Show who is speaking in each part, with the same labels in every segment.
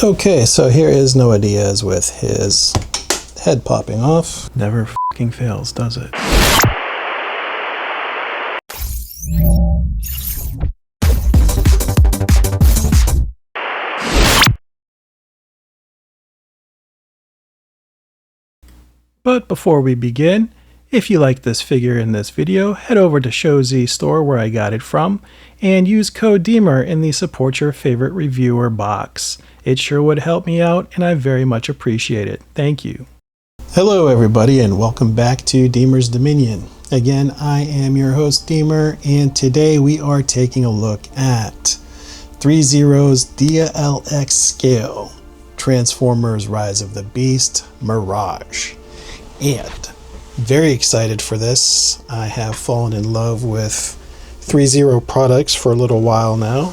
Speaker 1: Okay, so here is Noah Diaz with his head popping off. Never f***ing fails, does it? But before we begin, if you like this figure in this video, head over to Show.Z Store where I got it from, and use code Deemer in the Support Your Favorite Reviewer box. It sure would help me out, and I very much appreciate it. Thank you. Hello everybody, and welcome back to Deemer's Dominion. Again, I am your host Deemer, and today we are taking a look at ThreeZero's DLX Scale Transformers Rise of the Beast Mirage. And very excited for this. I have fallen in love with ThreeZero products for a little while now.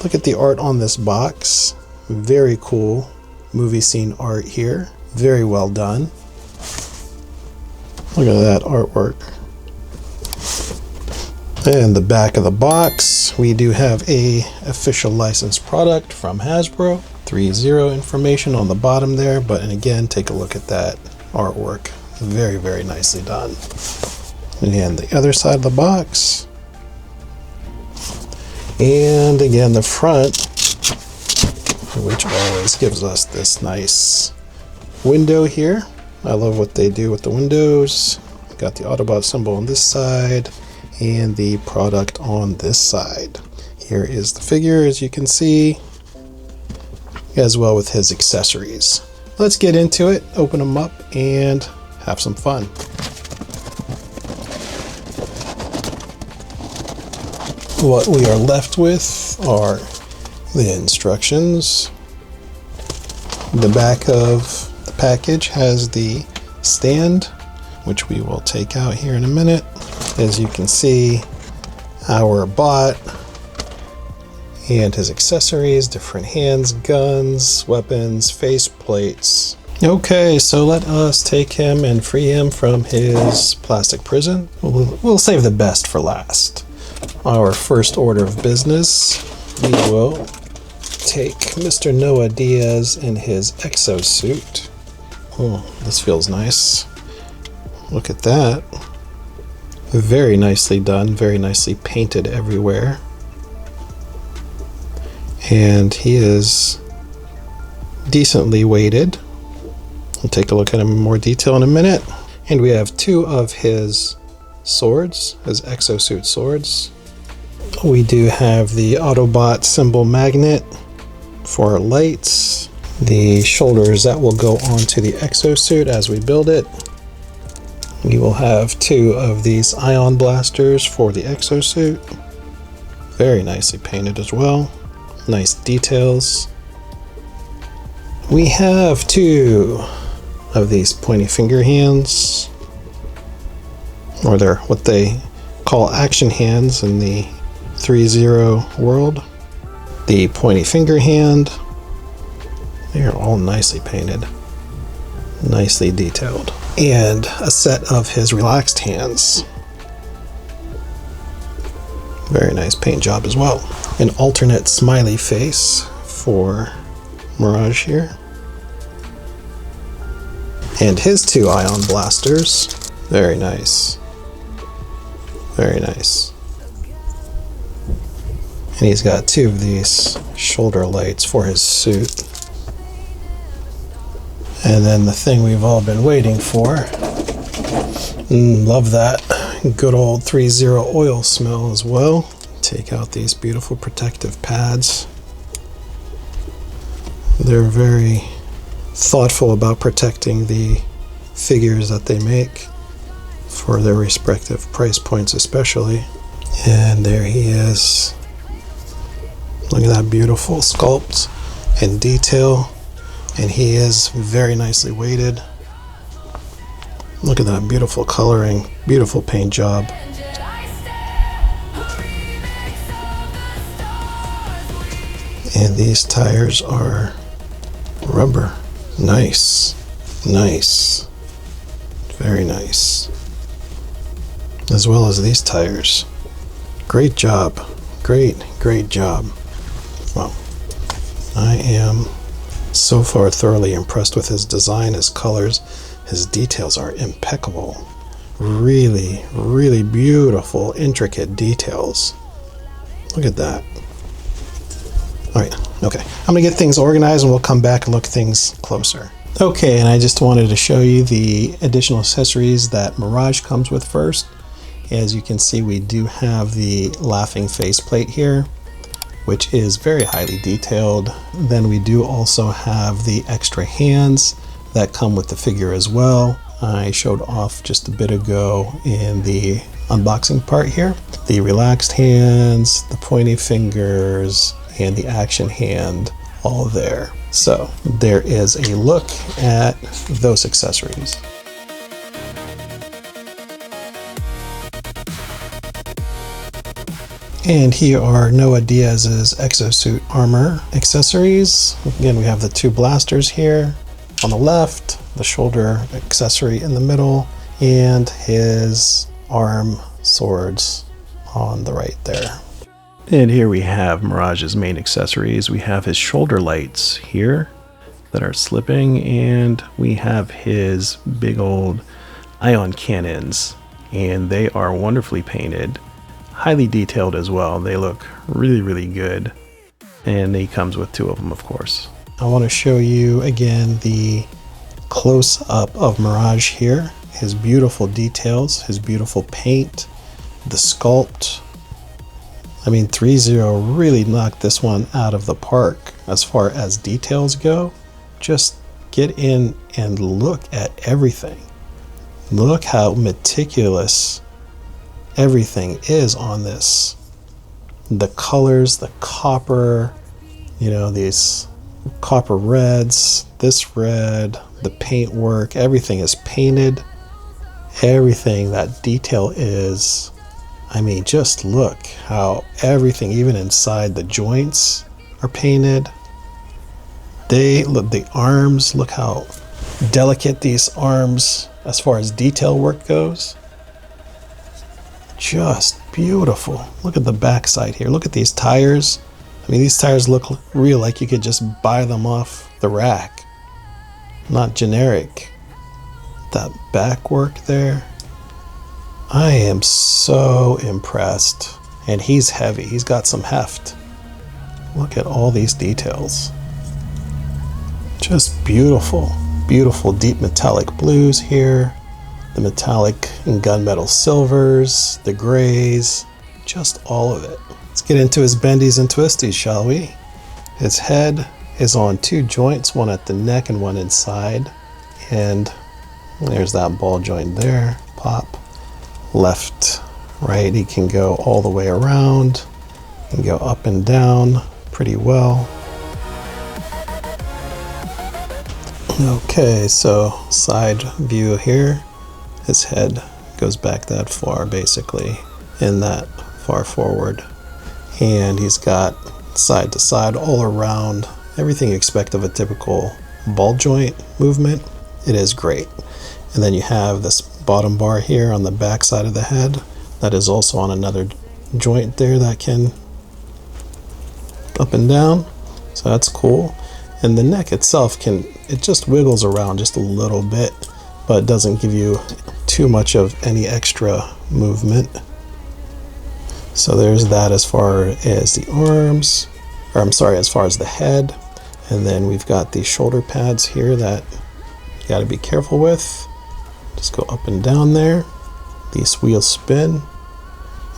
Speaker 1: Look at the art on this box. Very cool movie scene art here. Very well done. Look at that artwork. And the back of the box, we do have a official licensed product from Hasbro. ThreeZero information on the bottom there, but and again, take a look at that artwork. Very, very nicely done. And the other side of the box. And again, the front, which always gives us this nice window here. I love what they do with the windows. Got the Autobot symbol on this side and the product on this side. Here is the figure, as you can see, as well with his accessories. Let's get into it, open them up, and have some fun. What we are left with are the instructions. The back of the package has the stand, which we will take out here in a minute. As you can see, our bot and his accessories, different hands, guns, weapons, face plates. Okay, so let us take him and free him from his plastic prison. We'll save the best for last. Our first order of business, we will take Mr. Noah Diaz in his exosuit. Oh, this feels nice. Look at that. Very nicely done, very nicely painted everywhere. And he is decently weighted. We'll take a look at him in more detail in a minute. And we have two of his swords, his exosuit swords. We do have the Autobot symbol magnet for our lights. The shoulders that will go onto the exosuit as we build it. We will have two of these ion blasters for the exosuit. Very nicely painted as well. Nice details. We have two of these pointy finger hands, or they're what they call action hands in the ThreeZero world. The pointy finger hand, they are all nicely painted, nicely detailed. And a set of his relaxed hands. Very nice paint job as well. An alternate smiley face for Mirage here. And his two ion blasters. Very nice. Very nice. And he's got two of these shoulder lights for his suit. And then the thing we've all been waiting for. Love that good old ThreeZero oil smell as well. Take out these beautiful protective pads. They're very thoughtful about protecting the figures that they make for their respective price points especially. And there he is. Look at that beautiful sculpt and detail. And he is very nicely weighted. Look at that beautiful coloring, beautiful paint job. And these tires are rubber. Nice, nice, very nice. As well as these tires. Great job, great job. Well, I am so far thoroughly impressed with his design, his colors. His details are impeccable. Really, really beautiful, intricate details. Look at that. All right, okay. I'm gonna get things organized and we'll come back and look at things closer. Okay, and I just wanted to show you the additional accessories that Mirage comes with first. As you can see, we do have the laughing faceplate here, which is very highly detailed. Then we do also have the extra hands that come with the figure as well. I showed off just a bit ago in the unboxing part here. The relaxed hands, the pointy fingers, and the action hand all there. So there is a look at those accessories. And here are Noah Diaz's exosuit armor accessories. Again, we have the two blasters here on the left, the shoulder accessory in the middle, and his arm swords on the right there. And here we have Mirage's main accessories. We have his shoulder lights here that are slipping, and we have his big old ion cannons, and they are wonderfully painted, highly detailed as well. They look really, really good, and he comes with two of them, of course. I want to show you again the close-up of Mirage here, his beautiful details, his beautiful paint, the sculpt. I mean, ThreeZero really knocked this one out of the park as far as details go. Just get in and look at everything. Look how meticulous everything is on this. The colors, the copper, you know, these copper reds, this red, the paint work, everything is painted. Everything, that detail is, I mean, just look how everything, even inside the joints, are painted. The arms, look how delicate these arms as far as detail work goes. Just beautiful. Look at the back side here. Look at these tires. I mean, these tires look real, like you could just buy them off the rack, not generic. That back work there. I am so impressed. And he's heavy. He's got some heft. Look at all these details. Just beautiful. Beautiful deep metallic blues here. The metallic and gunmetal silvers, the grays, just all of it. Let's get into his bendies and twisties, shall we? His head is on two joints, one at the neck and one inside. And there's that ball joint there. Pop. Left, right, he can go all the way around and go up and down pretty well. Okay, so side view here. His head goes back that far, basically, and that far forward. And he's got side to side, all around, everything you expect of a typical ball joint movement. It is great. And then you have this bottom bar here on the back side of the head. That is also on another joint there that can up and down. So that's cool. And the neck itself it just wiggles around just a little bit, but it doesn't give you too much of any extra movement. So there's that as far as the arms, or I'm sorry, as far as the head. And then we've got these shoulder pads here that you got to be careful with. Just go up and down there. These wheels spin.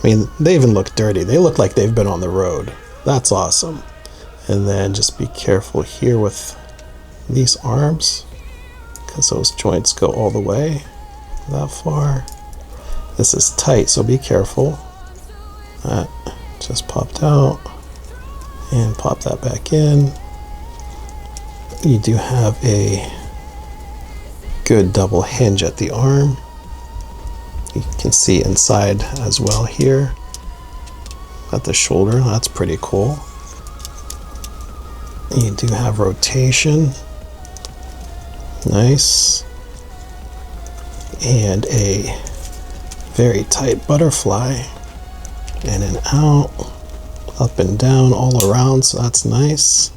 Speaker 1: I mean, they even look dirty. They look like they've been on the road. That's awesome. And then just be careful here with these arms, because those joints go all the way that far. This is tight, so be careful. That just popped out, and pop that back in. You do have a good double hinge at the arm. You can see inside as well here. At the shoulder, that's pretty cool. You do have rotation. Nice. And a very tight butterfly. In and out. Up and down all around, so that's nice.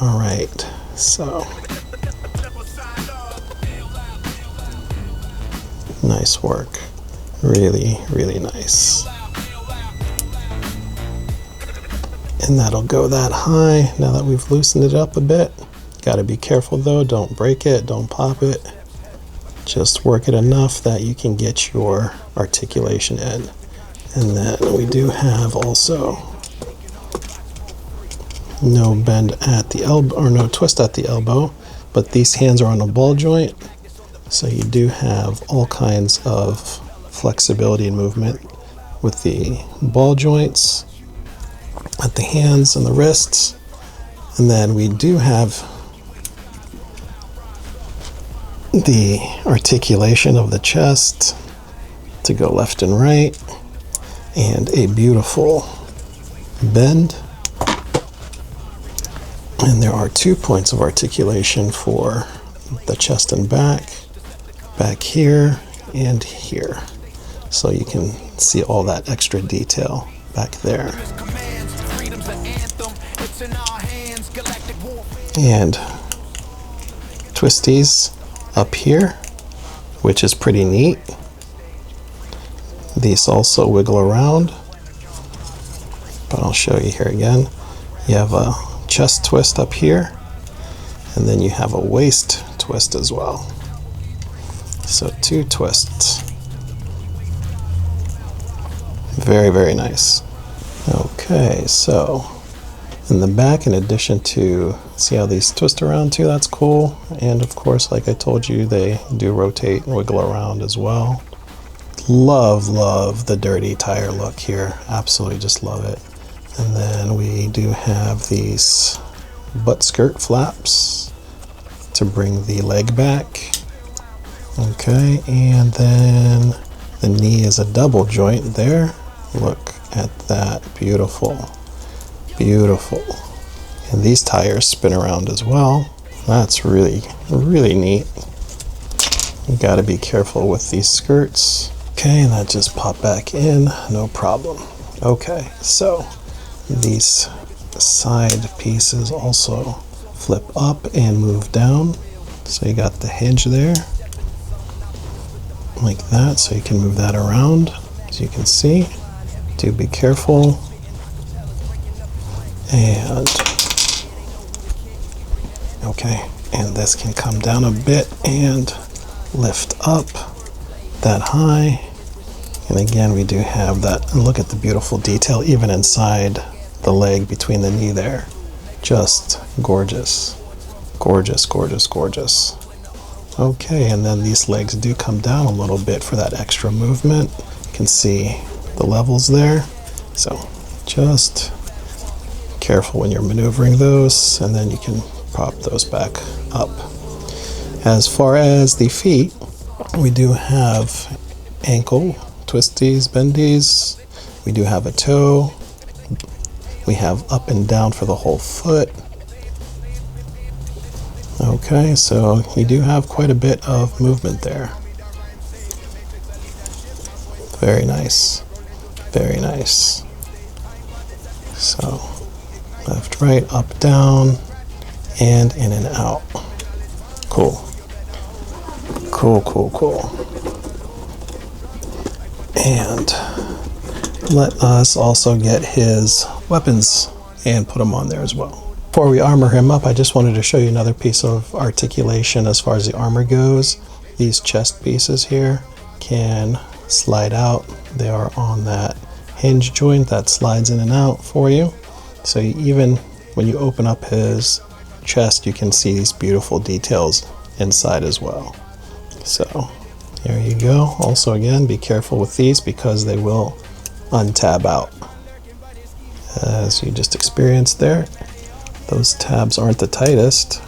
Speaker 1: All right, so nice work. Really, really nice. And that'll go that high now that we've loosened it up a bit. Got to be careful though, don't break it, don't pop it. Just work it enough that you can get your articulation in. And then we do have also no bend at the elbow, or no twist at the elbow, but these hands are on a ball joint, so you do have all kinds of flexibility and movement with the ball joints at the hands and the wrists. And then we do have the articulation of the chest to go left and right, and a beautiful bend. And there are 2 points of articulation for the chest and back here and here. So you can see all that extra detail back there. And twisties up here, which is pretty neat. These also wiggle around, but I'll show you here again. You have a chest twist up here, and then you have a waist twist as well. So 2 twists. Very, very nice. Okay, so in the back, in addition to, see how these twist around too, that's cool. And of course, like I told you, they do rotate and wiggle around as well. Love the dirty tire look here. Absolutely just love it. And then we do have these butt skirt flaps to bring the leg back. Okay, and then the knee is a double joint there. Look at that, beautiful, beautiful. And these tires spin around as well. That's really, really neat. You gotta be careful with these skirts. Okay, and that just popped back in, no problem. Okay, so these side pieces also flip up and move down. So you got the hinge there, like that, so you can move that around, as you can see. Do be careful. And okay, and this can come down a bit and lift up that high. And again, we do have that, and look at the beautiful detail even inside the leg between the knee there. Just gorgeous, gorgeous, gorgeous, gorgeous. Okay, and then these legs do come down a little bit for that extra movement. You can see the levels there, so just careful when you're maneuvering those, and then you can prop those back up. As far as the feet, we do have ankle twisties, bendies. We do have a toe. We have up and down for the whole foot. Okay, so you do have quite a bit of movement there. Very nice, very nice. So left, right, up, down, and in and out. Cool. Cool, cool, cool. And let us also get his weapons and put them on there as well. Before we armor him up, I just wanted to show you another piece of articulation as far as the armor goes. These chest pieces here can slide out. They are on that hinge joint that slides in and out for you. So even when you open up his chest, you can see these beautiful details inside as well. So there you go. Also, again, be careful with these because they will untab out. As you just experienced there, those tabs aren't the tightest,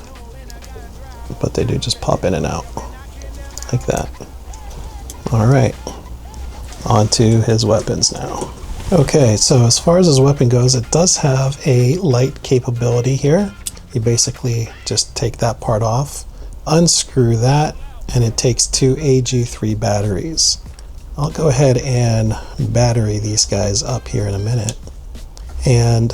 Speaker 1: but they do just pop in and out like that. All right, on to his weapons now. Okay, so as far as his weapon goes, it does have a light capability here. You basically just take that part off, unscrew that, and it takes 2 AG3 batteries. I'll go ahead and battery these guys up here in a minute. And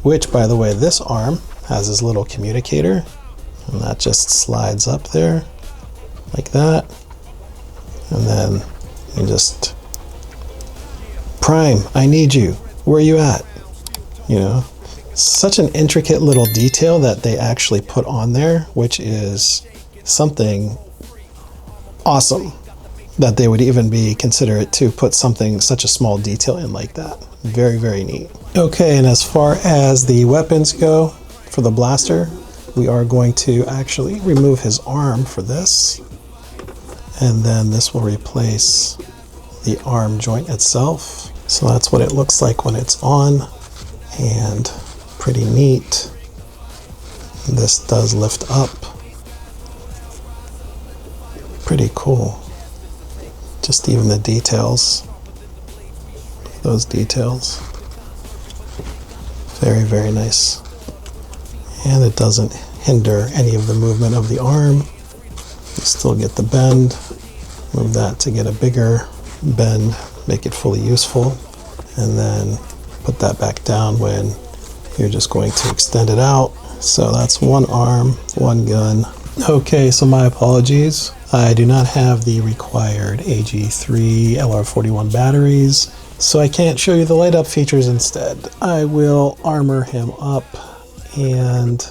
Speaker 1: which, by the way, this arm has his little communicator, and that just slides up there like that, and then you just, Prime, I need you, where are you at? You know, such an intricate little detail that they actually put on there, which is something awesome, that they would even be considerate to put something, such a small detail in like that. Very, very neat. Okay, and as far as the weapons go for the blaster, we are going to actually remove his arm for this, and then this will replace the arm joint itself. So that's what it looks like when it's on, and pretty neat. This does lift up. Pretty cool. Just even the details, those details, very, very nice. And it doesn't hinder any of the movement of the arm. You still get the bend. Move that to get a bigger bend, make it fully useful, and then put that back down when you're just going to extend it out. So that's one arm, one gun. Okay, so my apologies. I do not have the required AG3 LR41 batteries, so I can't show you the light up features. Instead, I will armor him up and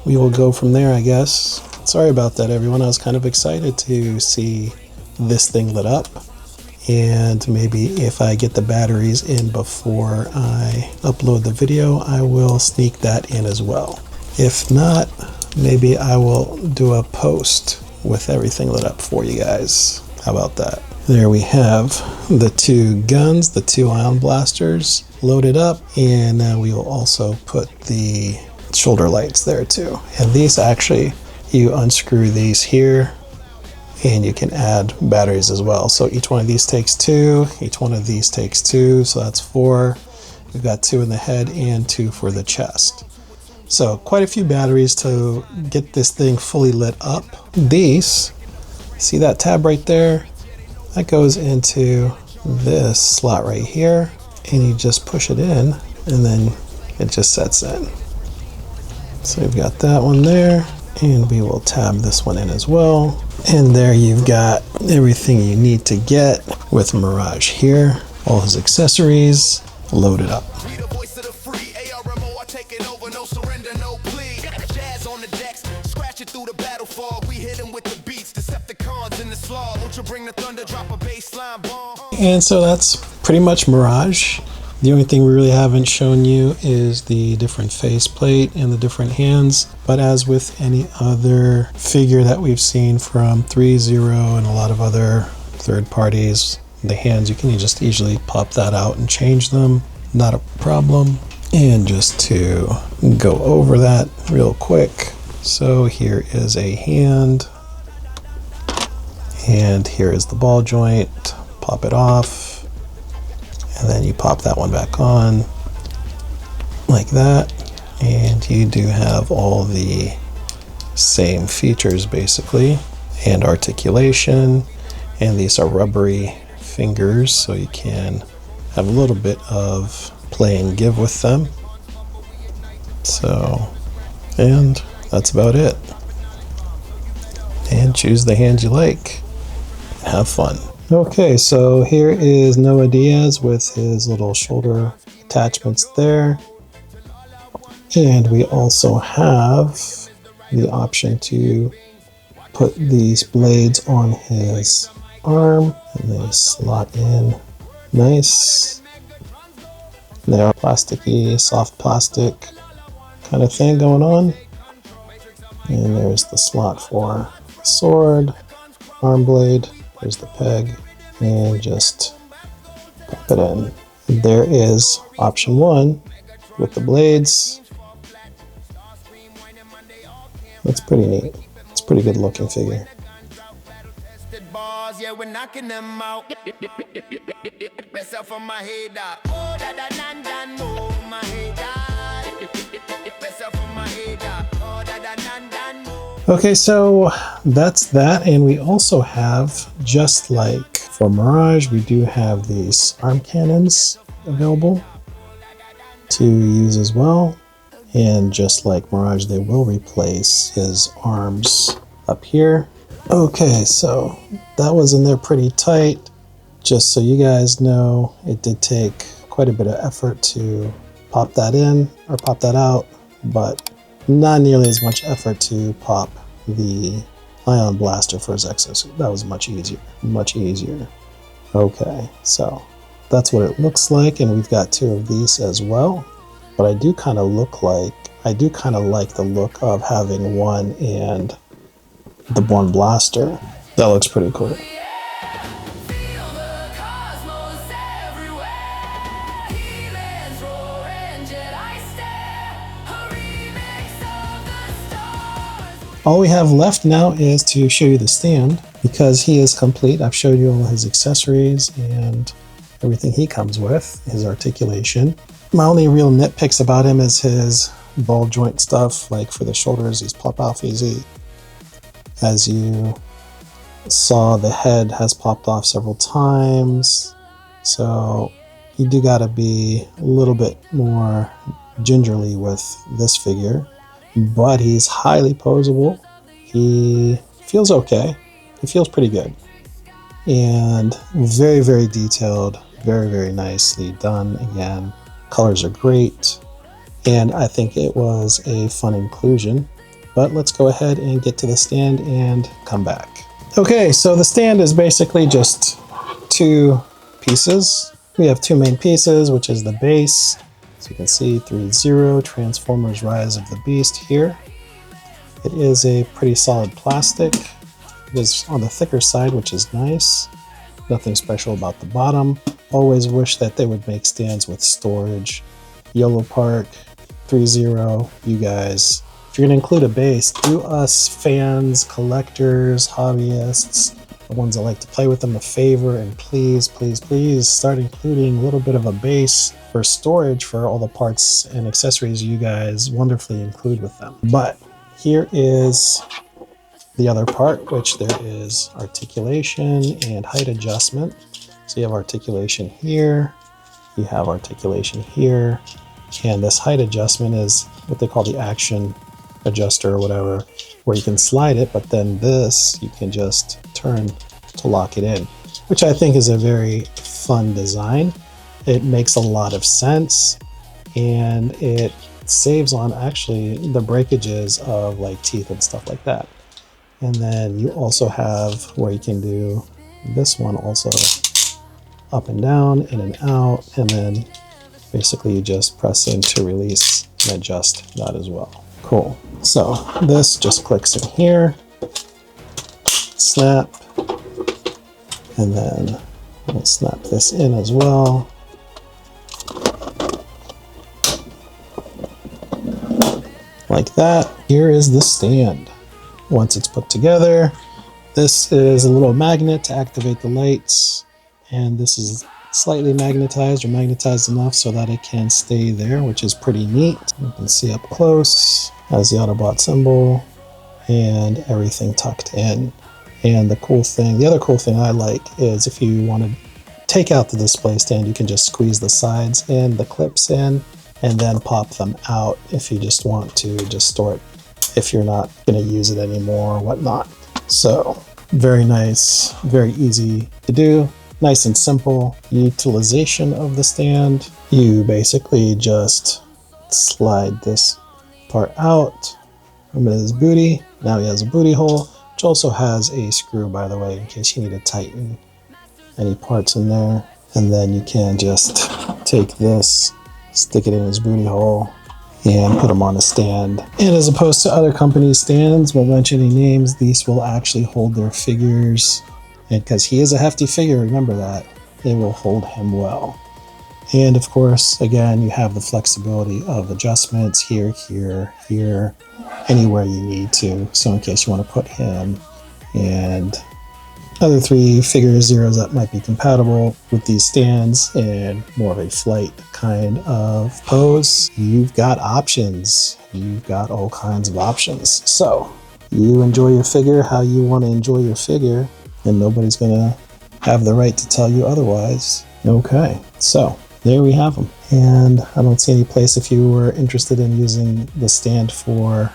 Speaker 1: we will go from there, I guess. Sorry about that, everyone. I was kind of excited to see this thing lit up, and maybe if I get the batteries in before I upload the video, I will sneak that in as well. If not, maybe I will do a post with everything lit up for you guys. How about that? There we have the two guns, the two ion blasters loaded up, and now we will also put the shoulder lights there too. And these actually, you unscrew these here and you can add batteries as well. So each one of these takes two, each one of these takes two, so that's four. We've got two in the head and two for the chest. So quite a few batteries to get this thing fully lit up. These, see that tab right there? That goes into this slot right here, and you just push it in and then it just sets in. So we've got that one there, and we will tab this one in as well. And there you've got everything you need to get with Mirage here. All his accessories loaded up. And so that's pretty much Mirage. The only thing we really haven't shown you is the different faceplate and the different hands. But as with any other figure that we've seen from ThreeZero and a lot of other third parties, the hands, you can just easily pop that out and change them. Not a problem. And just to go over that real quick. So here is a hand. And here is the ball joint. Pop it off. And then you pop that one back on like that, and you do have all the same features basically, and articulation, and these are rubbery fingers, so you can have a little bit of play and give with them. So, and that's about it. And choose the hand you like. Have fun. Okay, so here is Noah Diaz with his little shoulder attachments there. And we also have the option to put these blades on his arm, and they slot in nice. They're plasticky, soft plastic kind of thing going on. And there's the slot for the sword, arm blade. There's the peg, and just pop it in. There is option one with the blades. That's pretty neat. It's a pretty good looking figure. Okay, so that's that, and we also have, just like for Mirage, we do have these arm cannons available to use as well, And just like Mirage, they will replace his arms up here. Okay, so that was in there pretty tight. Just so you guys know, it did take quite a bit of effort to pop that in or pop that out, but not nearly as much effort to pop the ion blaster for his exosuit. That was much easier, much easier. Okay, so that's what it looks like, and we've got 2 of these as well. But I do kind of like the look of having one and the one blaster. That looks pretty cool. All we have left now is to show you the stand, because he is complete. I've showed you all his accessories and everything he comes with, his articulation. My only real nitpicks about him is his ball joint stuff, like for the shoulders, he's pop off easy. As you saw, the head has popped off several times, so you do gotta be a little bit more gingerly with this figure. But he's highly posable. He feels okay. He feels pretty good. And very, very detailed, very, very nicely done. Again, colors are great. And I think it was a fun inclusion. But let's go ahead and get to the stand and come back. Okay, so the stand is basically just 2 pieces. We have 2 main pieces, which is the base. So you can see ThreeZero Transformers Rise of the Beast here. It is a pretty solid plastic. It is on the thicker side, which is nice. Nothing special about the bottom. Always wish that they would make stands with storage. Yellow Park, ThreeZero, you guys. If you're going to include a base, do us fans, collectors, hobbyists, the ones that like to play with them a favor, and please, please, please start including a little bit of a base for storage for all the parts and accessories you guys wonderfully include with them. But here is the other part, which there is articulation and height adjustment. So you have articulation here, you have articulation here, and this height adjustment is what they call the action adjuster or whatever, where you can slide it, but then this you can just turn to lock it in, which I think is a very fun design. It makes a lot of sense, and it saves on actually the breakages of like teeth and stuff like that. And then you also have where you can do this one also up and down, in and out, and then basically you just press in to release and adjust that as well. Cool. So this just clicks in here, snap, and then we'll snap this in as well. Like that. Here is the stand. Once it's put together, this is a little magnet to activate the lights, and this is slightly magnetized or magnetized enough so that it can stay there, which is pretty neat. You can see up close, has the Autobot symbol and everything tucked in. And the other cool thing I like is if you want to take out the display stand, you can just squeeze the sides in, the clips in, and then pop them out if you just want to just store it if you're not going to use it anymore or whatnot. So very nice, very easy to do. Nice and simple utilization of the stand. You basically just slide this part out from his booty. Now he has a booty hole, which also has a screw, by the way, in case you need to tighten any parts in there. And then you can just take this, stick it in his booty hole, and put them on a stand. And as opposed to other companies' stands, won't mention any names, these will actually hold their figures. And because he is a hefty figure, remember that, it will hold him well. And of course, again, you have the flexibility of adjustments here, here, here, anywhere you need to. So in case you want to put him and other 3 figure zeros that might be compatible with these stands in more of a flight kind of pose, you've got options. You've got all kinds of options. So you enjoy your figure how you want to enjoy your figure, and nobody's gonna have the right to tell you otherwise. Okay, so there we have them. And I don't see any place, if you were interested in using the stand for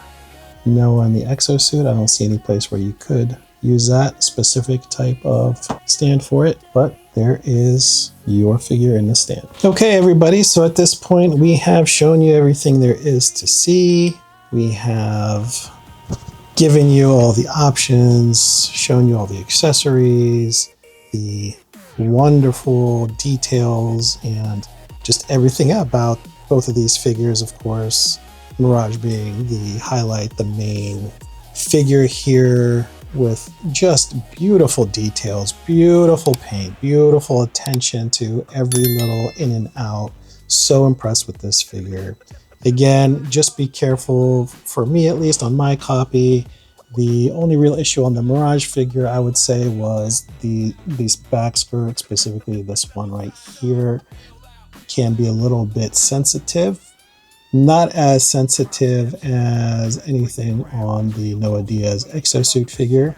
Speaker 1: Noah and the exosuit, I don't see any place where you could use that specific type of stand for it, but there is your figure in the stand. Okay, everybody, so at this point we have shown you everything there is to see. We have given you all the options, shown you all the accessories, the wonderful details, and just everything about both of these figures, of course. Mirage being the highlight, the main figure here, with just beautiful details, beautiful paint, beautiful attention to every little in and out. So impressed with this figure. Again, just be careful, for me at least on my copy, the only real issue on the Mirage figure, I would say, was these back skirts, specifically this one right here, can be a little bit sensitive. Not as sensitive as anything on the Noah Diaz exosuit figure,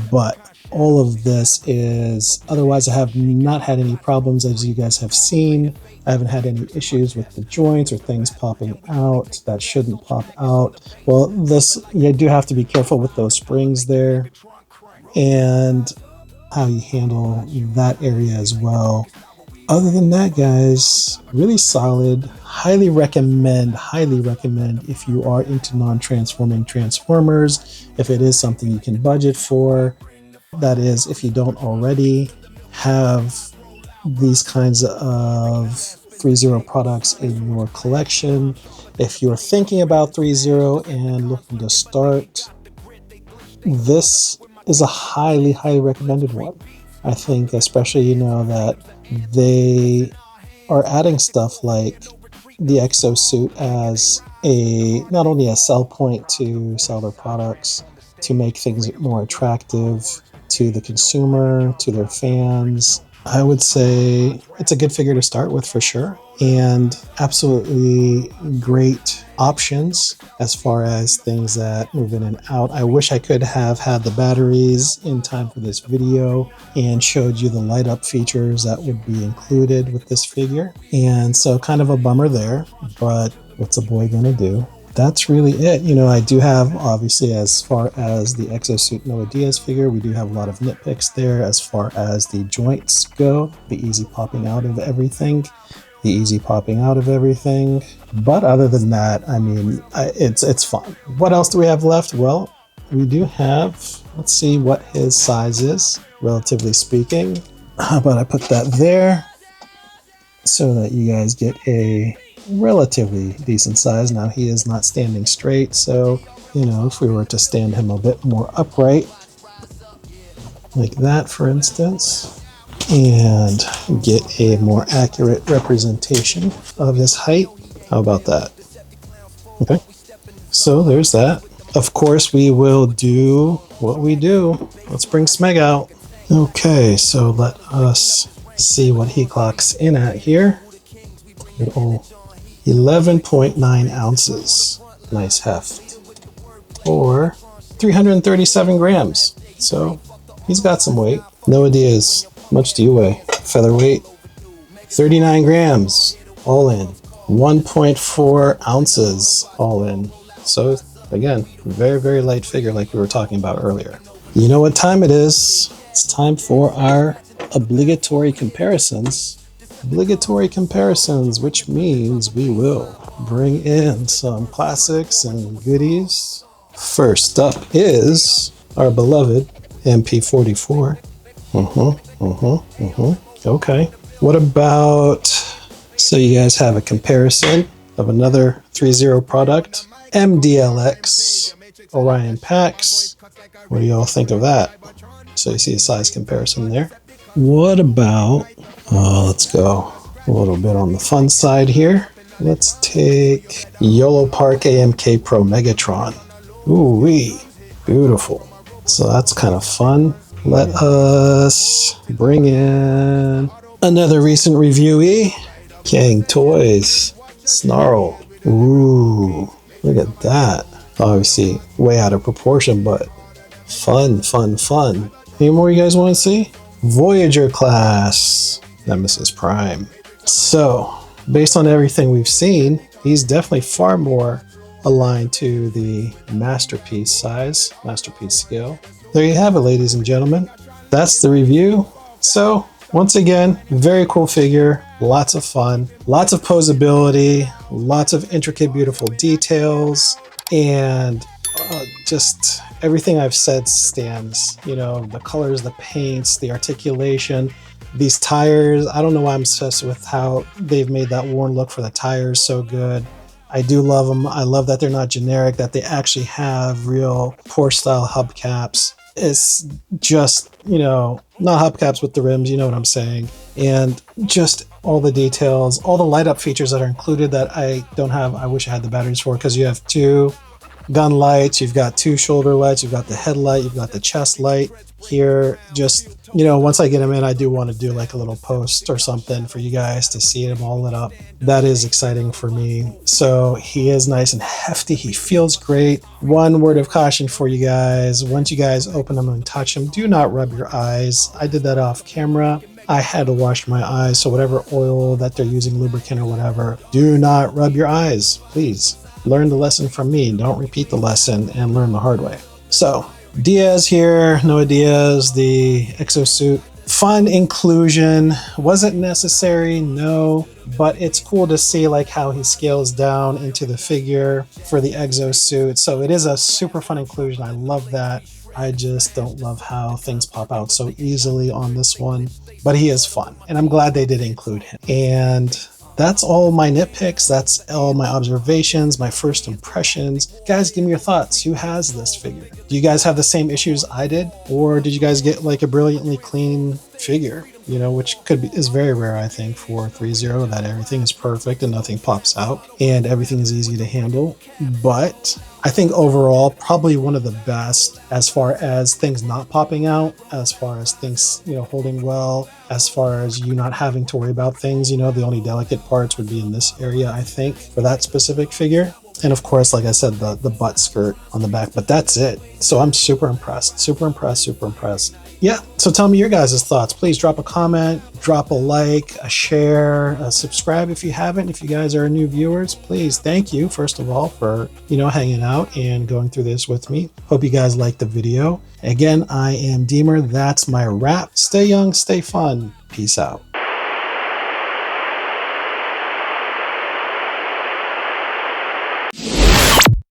Speaker 1: but all of this is, otherwise I have not had any problems, as you guys have seen. I haven't had any issues with the joints or things popping out that shouldn't pop out. Well, this, you do have to be careful with those springs there and how you handle that area as well. Other than that, guys, really solid. Highly recommend if you are into non-transforming Transformers, if it is something you can budget for. That is, if you don't already have these kinds of ThreeZero products in your collection. If you're thinking about ThreeZero and looking to start, this is a highly recommended one. I think especially, you know, that they are adding stuff like the exosuit as not only a sell point to sell their products, to make things more attractive to the consumer, to their fans. I would say it's a good figure to start with for sure, and absolutely great options as far as things that move in and out. I wish I could have had the batteries in time for this video and showed you the light up features that would be included with this figure, and so kind of a bummer there, but what's a boy gonna do? That's really it. You know, I do have, obviously, as far as the exosuit Noah Diaz figure, we do have a lot of nitpicks there as far as the joints go, the easy popping out of everything. But other than that, I mean, it's fun. What else do we have left? Well, we do have, let's see what his size is, relatively speaking. How about I put that there so that you guys get a relatively decent size. Now he is not standing straight, so you know, if we were to stand him a bit more upright like that, for instance, and get a more accurate representation of his height, how about that? Okay, so there's that. Of course, we will do what we do. Let's bring Smeg out. Okay, so let us see what he clocks in at here. Little 11.9 ounces. Nice heft. Or 337 grams. So he's got some weight. Noah Diaz, much do you weigh? Featherweight, 39 grams, all in. 1.4 ounces, all in. So again, very light figure like we were talking about earlier. You know what time it is? It's time for our obligatory comparisons. Obligatory comparisons, which means we will bring in some classics and goodies. First up is our beloved MP44. Okay. What about, so you guys have a comparison of another ThreeZero product, MDLX Orion Pax. What do y'all think of that? So you see a size comparison there. What about, let's go a little bit on the fun side here. Let's take YOLO Park AMK Pro Megatron. Ooh-wee, beautiful. So that's kind of fun. Let us bring in another recent reviewee, King Toys Snarl. Ooh, look at that. Obviously way out of proportion, but fun. Any more you guys want to see? Voyager class Nemesis Prime. So, based on everything we've seen, he's definitely far more aligned to the masterpiece size, masterpiece scale. There you have it, ladies and gentlemen. That's the review. So, once again, very cool figure, lots of fun, lots of posability, lots of intricate, beautiful details, and just everything I've said stands. You know, the colors, the paints, the articulation, these tires. I don't know why I'm obsessed with how they've made that worn look for the tires so good. I do love them. I love that they're not generic, that they actually have real Porsche style hubcaps. It's just, you know, not hubcaps with the rims, you know what I'm saying. And just all the details, all the light up features that are included that I don't have, I wish I had the batteries for, because you have 2 gun lights, you've got 2 shoulder lights, you've got the headlight, you've got the chest light here. Just, you know, once I get them in, I do want to do like a little post or something for you guys to see them all lit up. That is exciting for me. So he is nice and hefty. He feels great. One word of caution for you guys: once you guys open them and touch them, do not rub your eyes. I did that off camera. I had to wash my eyes, so whatever oil that they're using, lubricant or whatever, do not rub your eyes, please. Learn the lesson from me. Don't repeat the lesson and learn the hard way. So, Diaz here, Noah Diaz, the exosuit. Fun inclusion. Wasn't necessary, no, but it's cool to see like how he scales down into the figure for the exosuit. So it is a super fun inclusion. I love that. I just don't love how things pop out so easily on this one, but he is fun, and I'm glad they did include him. And that's all my nitpicks. That's all my observations, my first impressions. Guys, give me your thoughts. Who has this figure? Do you guys have the same issues I did? Or did you guys get like a brilliantly clean figure? You know, which is very rare, I think, for ThreeZero, that everything is perfect and nothing pops out and everything is easy to handle. But I think overall, probably one of the best as far as things not popping out, as far as things, you know, holding well, as far as you not having to worry about things. You know, the only delicate parts would be in this area, I think, for that specific figure. And of course, like I said, the butt skirt on the back, but that's it. So I'm super impressed, super impressed, super impressed. Yeah, so tell me your guys' thoughts. Please drop a comment, drop a like, a share, subscribe if you haven't. If you guys are new viewers, please, thank you, first of all, for, you know, hanging out and going through this with me. Hope you guys liked the video. Again, I am Deemer. That's my wrap. Stay young, stay fun. Peace out.